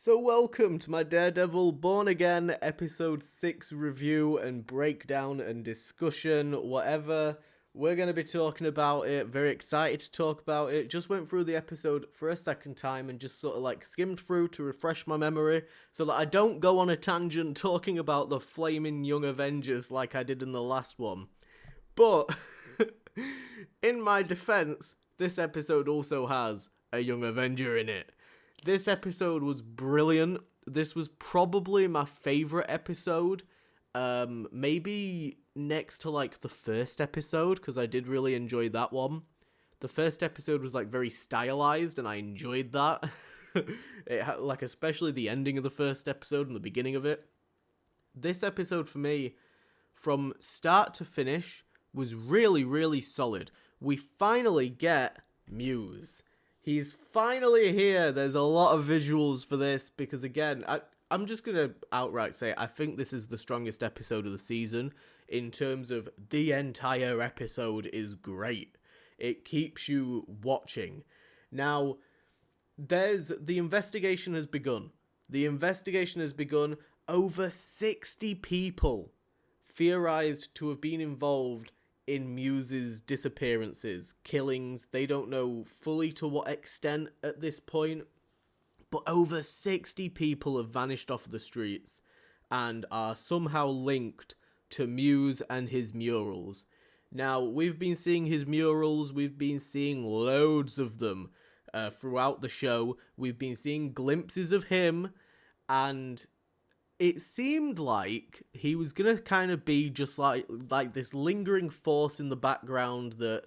So welcome to my Daredevil Born Again episode 6 review and breakdown and discussion, whatever. We're going to be talking about it, very excited to talk about it. Just went through the episode for a second time and just sort of like skimmed through to refresh my memory so that I don't go on a tangent talking about the flaming young Avengers like I did in the last one. But, in my defense, this episode also has a young Avenger in it. This episode was brilliant. This was probably my favorite episode. Maybe next to like the first episode, because I did really enjoy that one. The first episode was like very stylized, and I enjoyed that. It had, like, especially the ending of the first episode and the beginning of it. This episode for me, from start to finish, was really, really solid. We finally get Muse. He's finally here. There's a lot of visuals for this because, again, I'm just going to outright say I think this is the strongest episode of the season in terms of the entire episode is great. It keeps you watching. Now, the investigation has begun. The investigation has begun. Over 60 people theorized to have been involved in Muse's disappearances, killings. They don't know fully to what extent at this point, but over 60 people have vanished off the streets and are somehow linked to Muse and his murals. Now, we've been seeing his murals, we've been seeing loads of them throughout the show. We've been seeing glimpses of him, and it seemed like he was gonna kind of be just like this lingering force in the background that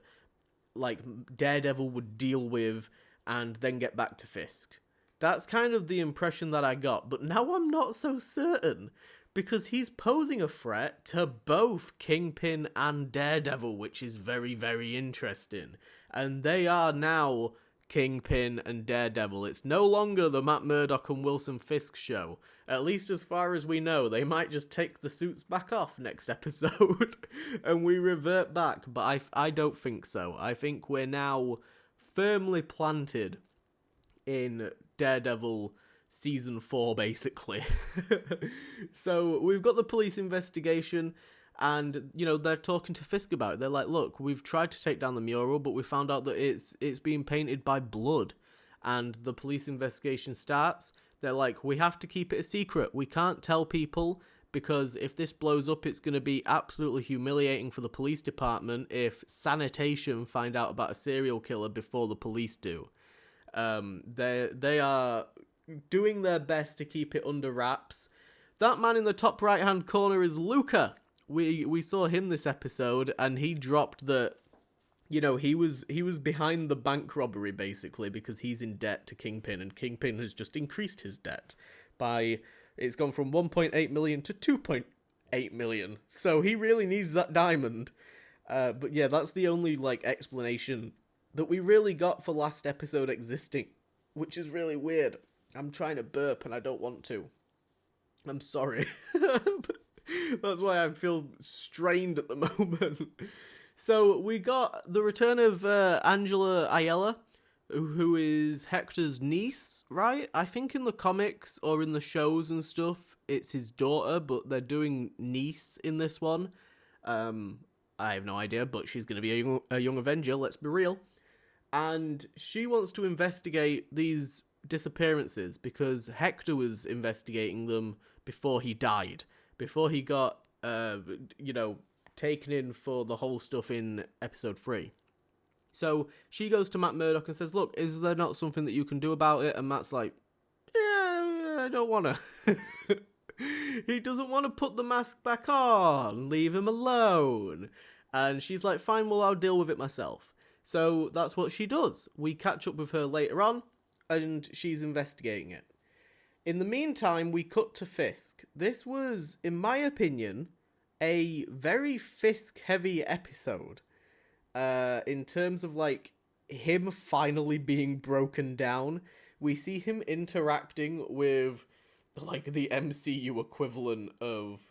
like Daredevil would deal with and then get back to Fisk. That's kind of the impression that I got, but now I'm not so certain because he's posing a threat to both Kingpin and Daredevil, which is very, very interesting. And they are now Kingpin and Daredevil. It's no longer the Matt Murdock and Wilson Fisk show. At least as far as we know. They might just take the suits back off next episode and we revert back, but I don't think so. I think we're now firmly planted in Daredevil season 4, basically. So we've got the police investigation, and they're talking to Fisk about it. They're like, look, we've tried to take down the mural, but we found out that it's being painted by blood. And the police investigation starts. They're like, we have to keep it a secret. We can't tell people, because if this blows up, it's going to be absolutely humiliating for the police department if sanitation find out about a serial killer before the police do. They are doing their best to keep it under wraps. That man in the top right hand corner is Luca. We saw him this episode, and he dropped that he was behind the bank robbery basically because he's in debt to Kingpin, and Kingpin has just increased his debt by, it's gone from 1.8 million to 2.8 million. So he really needs that diamond. But yeah, that's the only explanation that we really got for last episode existing, which is really weird. I'm trying to burp and I don't want to. I'm sorry. That's why I feel strained at the moment. So we got the return of Angela Ayala, who is Hector's niece, right? I think in the comics or in the shows and stuff, it's his daughter, but they're doing niece in this one. I have no idea, but she's going to be a young Avenger, let's be real. And she wants to investigate these disappearances because Hector was investigating them before he died, before he got, taken in for the whole stuff in episode 3. So she goes to Matt Murdock and says, look, is there not something that you can do about it? And Matt's like, yeah, I don't want to. He doesn't want to put the mask back on. Leave him alone. And she's like, fine, well, I'll deal with it myself. So that's what she does. We catch up with her later on, and she's investigating it. In the meantime, we cut to Fisk. This was, in my opinion, a very Fisk-heavy episode. In terms of, him finally being broken down. We see him interacting with, the MCU equivalent of,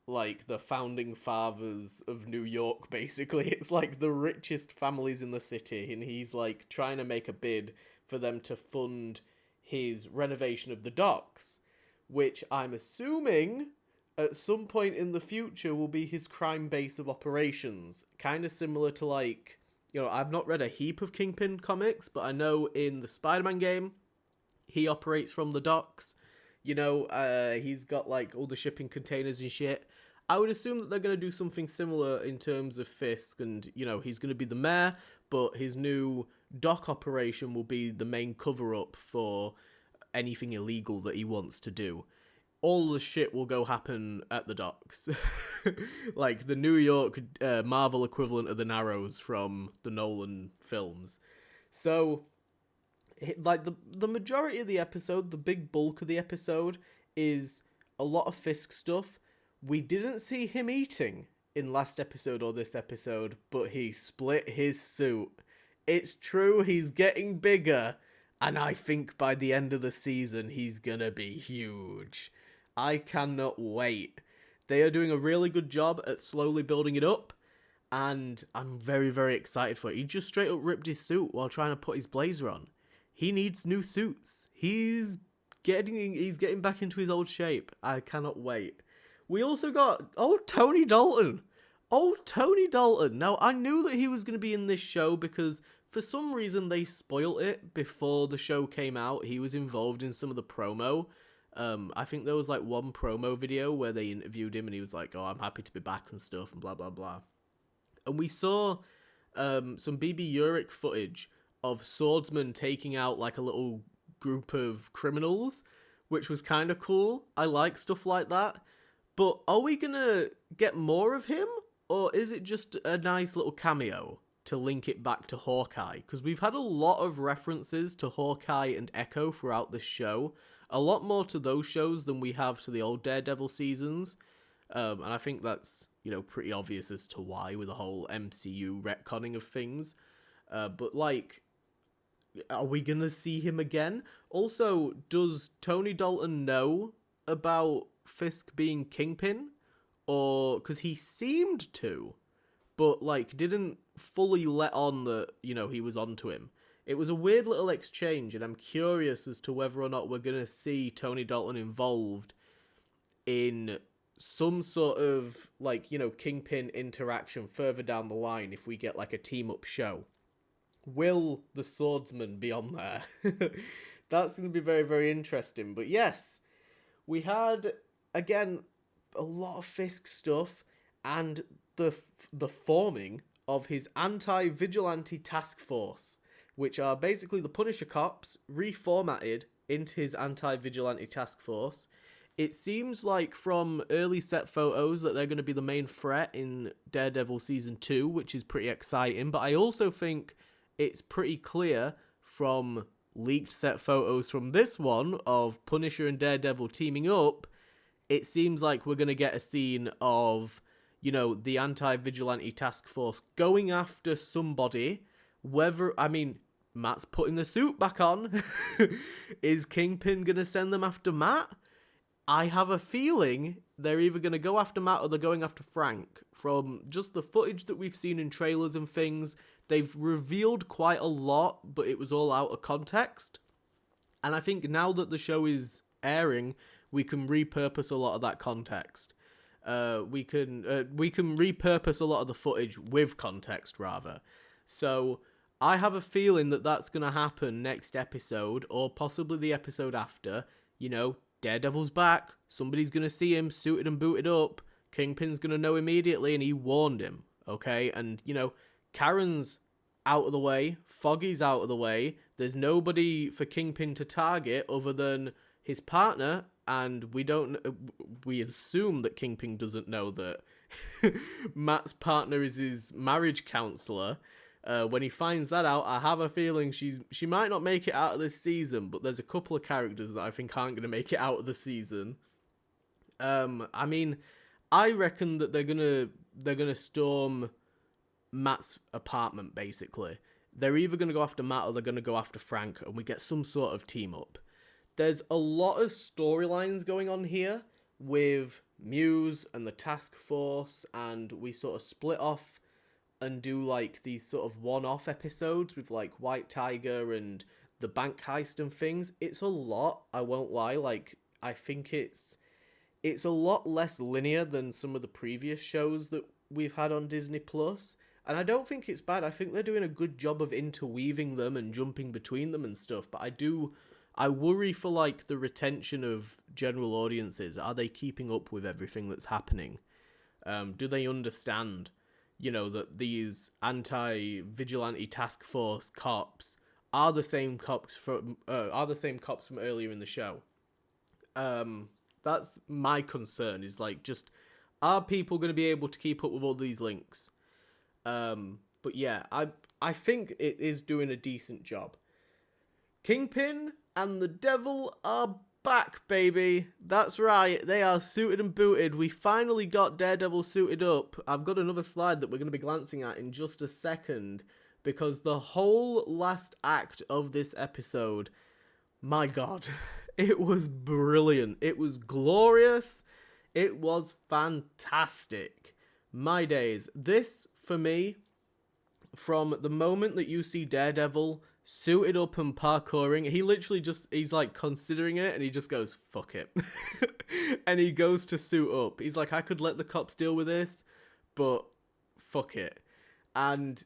the founding fathers of New York, basically. It's, the richest families in the city, and he's, trying to make a bid for them to fund his renovation of the docks, which I'm assuming at some point in the future will be his crime base of operations. Kind of similar to, like, you know, I've not read a heap of Kingpin comics, but I know in the Spider-Man game, he operates from the docks. You know, he's got, like, all the shipping containers and shit. I would assume that they're going to do something similar in terms of Fisk, and, you know, he's going to be the mayor, but his new dock operation will be the main cover-up for anything illegal that he wants to do. All the shit will go happen at the docks. Like the New York Marvel equivalent of the Narrows from the Nolan films. So, like, the majority of the episode, the big bulk of the episode, is a lot of Fisk stuff. We didn't see him eating in last episode or this episode, but he split his suit. It's true, he's getting bigger, and I think by the end of the season, he's gonna be huge. I cannot wait. They are doing a really good job at slowly building it up, and I'm very, very excited for it. He just straight up ripped his suit while trying to put his blazer on. He needs new suits. He's getting back into his old shape. I cannot wait. We also got Tony Dalton. Tony Dalton. Now, I knew that he was going to be in this show because for some reason they spoiled it before the show came out. He was involved in some of the promo. I think there was like one promo video where they interviewed him and he was like, "Oh, I'm happy to be back and stuff," and blah, blah, blah. And we saw some BB Urich footage of swordsmen taking out like a little group of criminals, which was kind of cool. I like stuff like that. But are we gonna get more of him? Or is it just a nice little cameo to link it back to Hawkeye? Because we've had a lot of references to Hawkeye and Echo throughout this show. A lot more to those shows than we have to the old Daredevil seasons. And I think that's, you know, pretty obvious as to why with the whole MCU retconning of things. But, like, are we going to see him again? Also, does Tony Dalton know about Fisk being Kingpin? Or, because he seemed to, but, like, didn't fully let on that, you know, he was onto him. It was a weird little exchange, and I'm curious as to whether or not we're going to see Tony Dalton involved in some sort of, like, you know, Kingpin interaction further down the line if we get, like, a team-up show. Will the swordsman be on there? That's going to be very, very interesting. But yes, we had, again, a lot of Fisk stuff and the forming of his anti-vigilante task force, which are basically the Punisher cops reformatted into his anti-vigilante task force. It seems like from early set photos that they're going to be the main threat in Daredevil Season 2, which is pretty exciting. But I also think it's pretty clear from leaked set photos from this one of Punisher and Daredevil teaming up, it seems like we're going to get a scene of, you know, the anti-vigilante task force going after somebody. Matt's putting the suit back on. Is Kingpin going to send them after Matt? I have a feeling they're either going to go after Matt or they're going after Frank. From just the footage that we've seen in trailers and things, they've revealed quite a lot, but it was all out of context. And I think now that the show is airing, we can repurpose a lot of that context. We can repurpose a lot of the footage with context, rather. So I have a feeling that that's going to happen next episode, or possibly the episode after. You know, Daredevil's back, somebody's going to see him suited and booted up, Kingpin's going to know immediately, and he warned him, okay? And, you know, Karen's out of the way, Foggy's out of the way, there's nobody for Kingpin to target other than his partner, and we assume that Kingpin doesn't know that Matt's partner is his marriage counselor. When he finds that out, I have a feeling she might not make it out of this season, but there's a couple of characters that I think aren't going to make it out of the season. I reckon that they're gonna storm Matt's apartment, basically. They're either going to go after Matt or they're going to go after Frank, and we get some sort of team up. There's a lot of storylines going on here with Muse and the task force, and we sort of split off and do like these sort of one-off episodes with like White Tiger and the bank heist and things. It's a lot, I won't lie. Like, I think it's a lot less linear than some of the previous shows that we've had on Disney Plus. And I don't think it's bad. I think they're doing a good job of interweaving them and jumping between them and stuff. But I worry for like the retention of general audiences. Are they keeping up with everything that's happening? Do they understand, that these anti-vigilante task force cops are the same cops from earlier in the show? That's my concern. Is like, just, are people going to be able to keep up with all these links? But yeah, I think it is doing a decent job. Kingpin and the Devil are back, baby. That's right, they are suited and booted. We finally got Daredevil suited up. I've got another slide that we're going to be glancing at in just a second, because the whole last act of this episode, my god, it was brilliant. It was glorious. It was fantastic. My days. This, for me, from the moment that you see Daredevil suited up and parkouring, he literally he's like considering it and he just goes, fuck it. And he goes to suit up. He's like, I could let the cops deal with this, but fuck it. And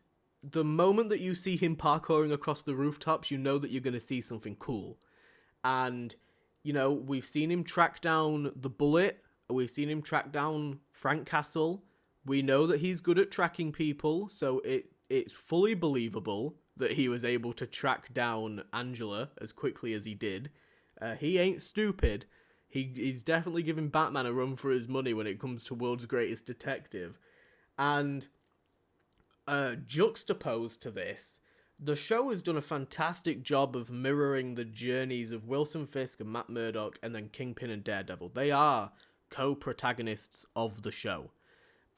the moment that you see him parkouring across the rooftops, you know that you're going to see something cool. And, we've seen him track down the Bullet. We've seen him track down Frank Castle. We know that he's good at tracking people, so it's fully believable that he was able to track down Angela as quickly as he did. He ain't stupid. He's definitely giving Batman a run for his money when it comes to World's Greatest Detective. And juxtaposed to this, the show has done a fantastic job of mirroring the journeys of Wilson Fisk and Matt Murdock, and then Kingpin and Daredevil. They are co-protagonists of the show.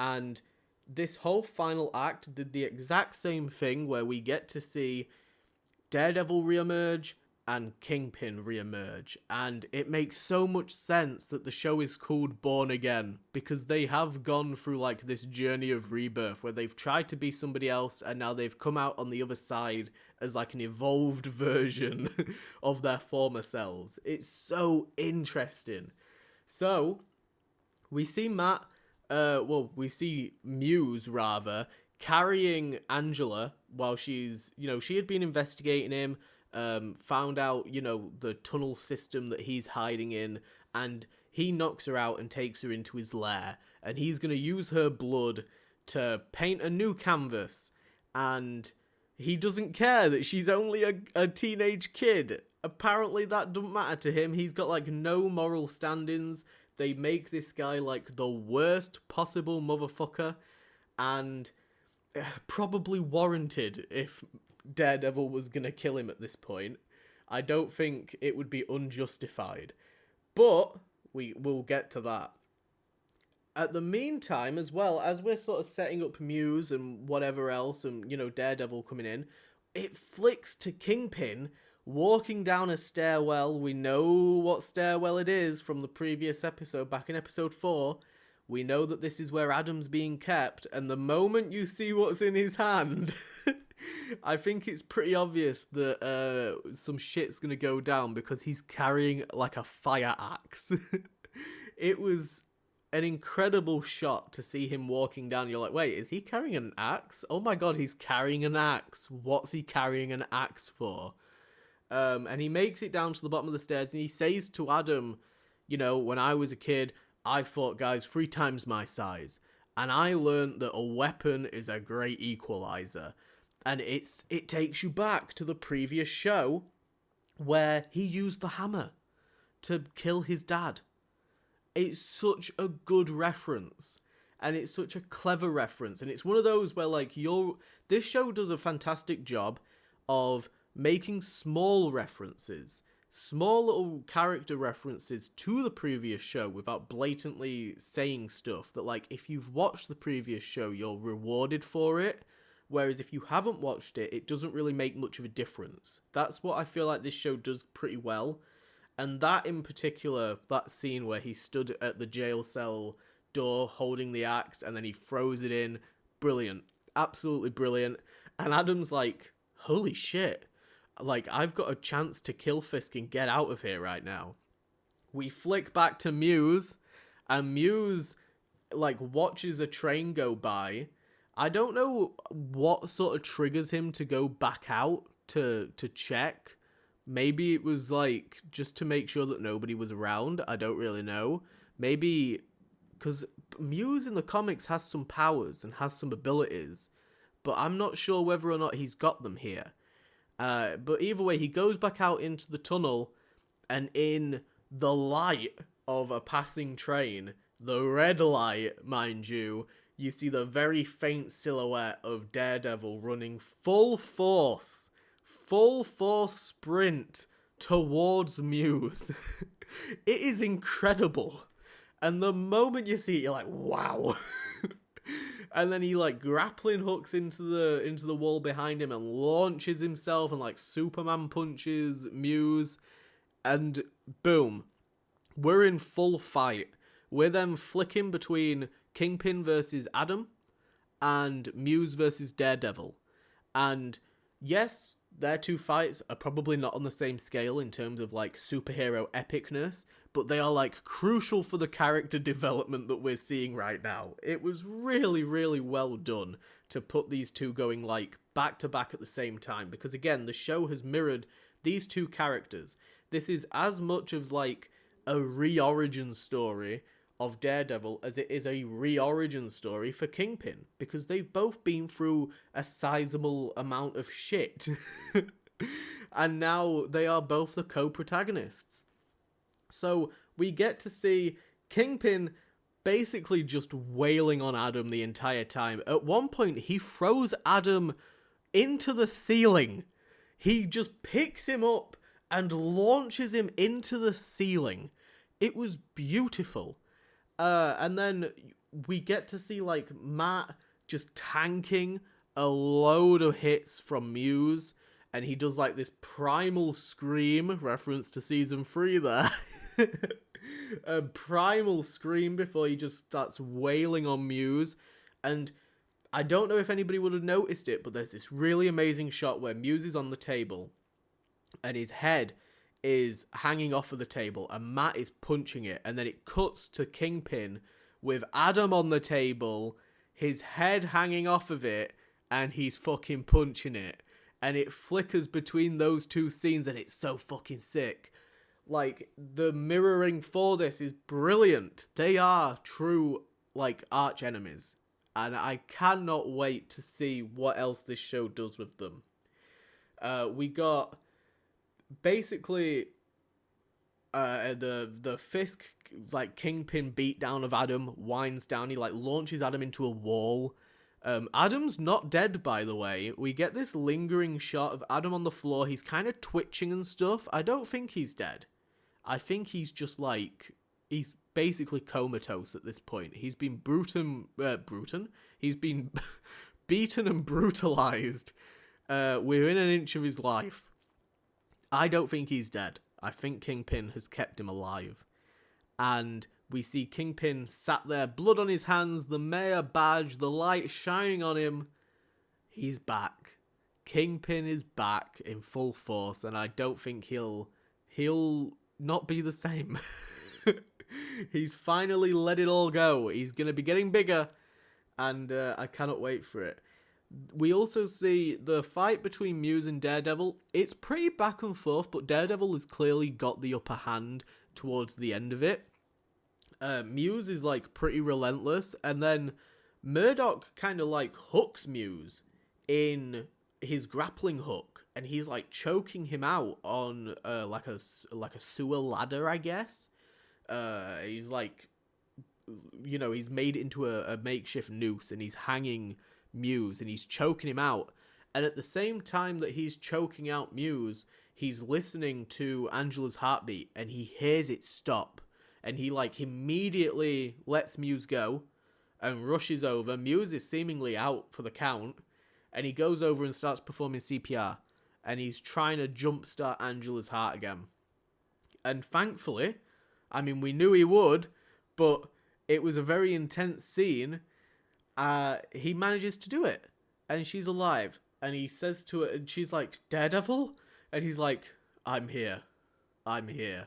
And this whole final act did the exact same thing, where we get to see Daredevil reemerge and Kingpin reemerge. And it makes so much sense that the show is called Born Again, because they have gone through like this journey of rebirth where they've tried to be somebody else and now they've come out on the other side as like an evolved version of their former selves. It's so interesting. So we see we see Muse, rather, carrying Angela while she's, she had been investigating him, found out, the tunnel system that he's hiding in, and he knocks her out and takes her into his lair, and he's going to use her blood to paint a new canvas, and he doesn't care that she's only a teenage kid. Apparently that doesn't matter to him. He's got, like, no moral standings. They make this guy, like, the worst possible motherfucker, and probably warranted if Daredevil was gonna kill him at this point. I don't think it would be unjustified. But we'll get to that. At the meantime, as well, as we're sort of setting up Muse and whatever else, and, Daredevil coming in, it flicks to Kingpin walking down a stairwell. We know what stairwell it is from the previous episode, back in episode 4. We know that this is where Adam's being kept, and the moment you see what's in his hand, I think it's pretty obvious that some shit's gonna go down, because he's carrying like a fire axe. It was an incredible shot to see him walking down. You're like, wait, is he carrying an axe? Oh my god, he's carrying an axe. What's he carrying an axe for? And he makes it down to the bottom of the stairs, and he says to Adam, when I was a kid, I fought guys 3 times my size, and I learned that a weapon is a great equalizer. And it takes you back to the previous show where he used the hammer to kill his dad. It's such a good reference, and it's such a clever reference, and it's one of those where, like, this show does a fantastic job of making small references, small little character references to the previous show without blatantly saying stuff that, like, if you've watched the previous show, you're rewarded for it. Whereas if you haven't watched it, it doesn't really make much of a difference. That's what I feel like this show does pretty well. And that in particular, that scene where he stood at the jail cell door holding the axe and then he throws it in, brilliant. Absolutely brilliant. And Adam's like, holy shit. like, I've got a chance to kill Fisk and get out of here right now. We flick back to Muse, and Muse, like, watches a train go by. I don't know what sort of triggers him to go back out to check. Maybe it was, like, just to make sure that nobody was around. I don't really know. Maybe because Muse in the comics has some powers and has some abilities, but I'm not sure whether or not he's got them here. But either way, he goes back out into the tunnel, and in the light of a passing train, the red light, mind you, you see the very faint silhouette of Daredevil running full force sprint towards Muse. It is incredible. And the moment you see it, you're like, wow. And then he, like, grappling hooks into the wall behind him and launches himself and, like, Superman punches Muse. And boom, we're in full fight. We're then flicking between Kingpin versus Adam and Muse versus Daredevil. And yes, their two fights are probably not on the same scale in terms of, like, superhero epicness, but they are, like, crucial for the character development that we're seeing right now. It was really, really well done to put these two going, like, back to back at the same time, because again, the show has mirrored these two characters. This is as much of, like, a re-origin story of Daredevil as it is a re-origin story for Kingpin, because they've both been through a sizable amount of shit. And now they are both the co-protagonists. So we get to see Kingpin basically just wailing on Adam the entire time. At one point, he throws Adam into the ceiling. He just picks him up and launches him into the ceiling. It was beautiful. And then we get to see, like, Matt just tanking a load of hits from Muse, and he does, like, this primal scream, reference to season 3 there. A primal scream before he just starts wailing on Muse. And I don't know if anybody would have noticed it, but there's this really amazing shot where Muse is on the table and his head is hanging off of the table and Matt is punching it, and then it cuts to Kingpin with Adam on the table, his head hanging off of it, and he's fucking punching it, and it flickers between those two scenes, and it's so fucking sick. Like, the mirroring for this is brilliant. They are true, like, arch enemies, and I cannot wait to see what else this show does with them. We got basically the Fisk, like, Kingpin beatdown of Adam winds down. He, like, launches Adam into a wall. Adam's not dead, by the way. We get this lingering shot of Adam on the floor. He's kind of twitching and stuff. I don't think he's dead. I think he's just, like, he's basically comatose at this point. He's been He's been beaten and brutalized within an inch of his life. I don't think he's dead. I think Kingpin has kept him alive. And we see Kingpin sat there, blood on his hands, the mayor badge, the light shining on him. He's back. Kingpin is back in full force, and I don't think he'll not be the same. He's finally let it all go. He's going to be getting bigger, and I cannot wait for it. We also see the fight between Muse and Daredevil. It's pretty back and forth, but Daredevil has clearly got the upper hand towards the end of it. Muse is, like, pretty relentless, and then Murdoch kind of, like, hooks Muse in his grappling hook, and he's, like, choking him out on like a sewer ladder, I guess. He's, like, you know, he's made it into a makeshift noose, and he's hanging Muse, and he's choking him out. And at the same time that he's choking out Muse, he's listening to Angela's heartbeat, and he hears it stop. And he, like, immediately lets Muse go and rushes over. Muse is seemingly out for the count, and he goes over and starts performing CPR. And he's trying to jumpstart Angela's heart again. And thankfully, I mean, we knew he would, but it was a very intense scene. He manages to do it, and she's alive. And he says to her, and she's like, "Daredevil?" And he's like, I'm here. I'm here.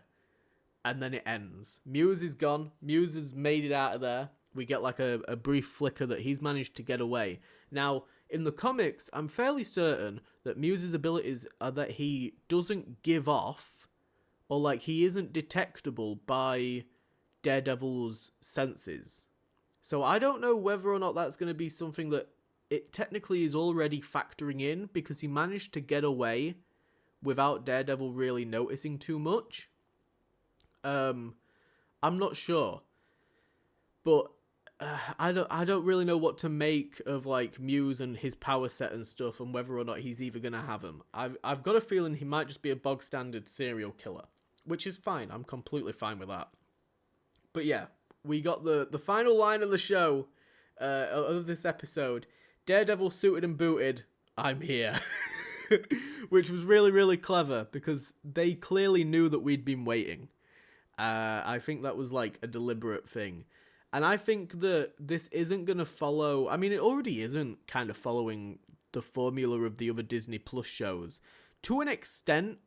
And then it ends. Muse is gone. Muse has made it out of there. We get like a brief flicker that he's managed to get away. Now, in the comics, I'm fairly certain that Muse's abilities are that he doesn't give off, or like he isn't detectable by Daredevil's senses. So I don't know whether or not that's going to be something that it technically is already factoring in, because he managed to get away without Daredevil really noticing too much. I'm not sure, but I don't really know what to make of like Muse and his power set and stuff, and whether or not he's even gonna have him. I've got a feeling he might just be a bog standard serial killer, which is fine. I'm completely fine with that. But yeah, we got the final line of the show, of this episode. Daredevil suited and booted. I'm here. Which was really, really clever, because they clearly knew that we'd been waiting. I think that was like a deliberate thing. And I think that this isn't going to follow... I mean, it already isn't kind of following the formula of the other Disney Plus shows. To an extent,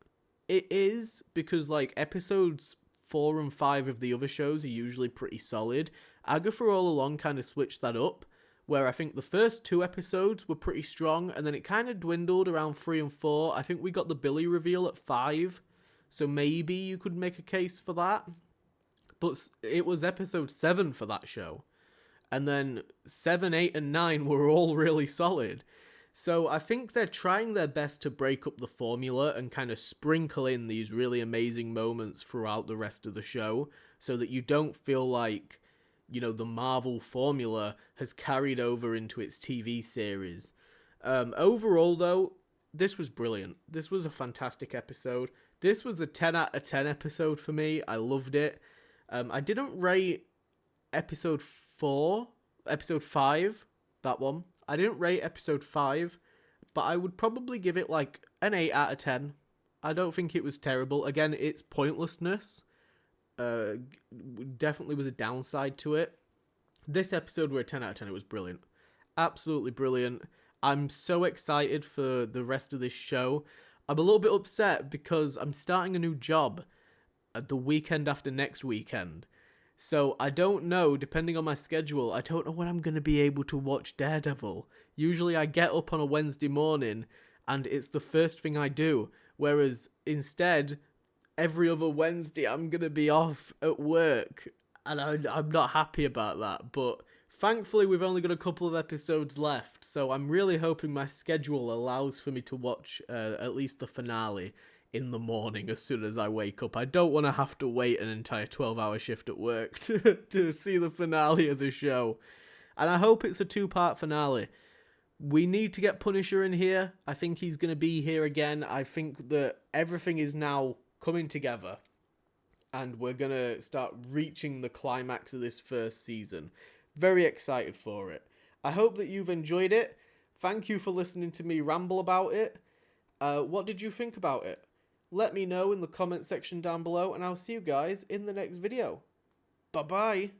it is, because like episodes 4 and 5 of the other shows are usually pretty solid. Agatha all along kind of switched that up, where I think the first 2 episodes were pretty strong, and then it kind of dwindled around 3 and 4. I think we got the Billy reveal at 5, so maybe you could make a case for that. But it was episode 7 for that show. And then 7, 8, and 9 were all really solid. So I think they're trying their best to break up the formula and kind of sprinkle in these really amazing moments throughout the rest of the show, so that you don't feel like, you know, the Marvel formula has carried over into its TV series. Overall, though, this was brilliant. This was a fantastic episode. This was a 10 out of 10 episode for me. I loved it. I didn't rate episode 5, that one. I didn't rate episode 5, but I would probably give it like an 8 out of 10. I don't think it was terrible. Again, its pointlessness definitely was a downside to it. This episode were a 10 out of 10. It was brilliant. Absolutely brilliant. I'm so excited for the rest of this show. I'm a little bit upset because I'm starting a new job at the weekend after next weekend. So I don't know, depending on my schedule, I don't know when I'm going to be able to watch Daredevil. Usually I get up on a Wednesday morning and it's the first thing I do. Whereas instead, every other Wednesday I'm going to be off at work. And I'm not happy about that. But thankfully we've only got a couple of episodes left. So I'm really hoping my schedule allows for me to watch at least the finale in the morning as soon as I wake up. I don't want to have to wait an entire 12-hour shift at work to see the finale of the show. And I hope it's a 2-part finale. We need to get Punisher in here. I think he's going to be here again. I think that everything is now coming together, and we're going to start reaching the climax of this first season. Very excited for it. I hope that you've enjoyed it. Thank you for listening to me ramble about it. What did you think about it? Let me know in the comment section down below, and I'll see you guys in the next video. Bye-bye.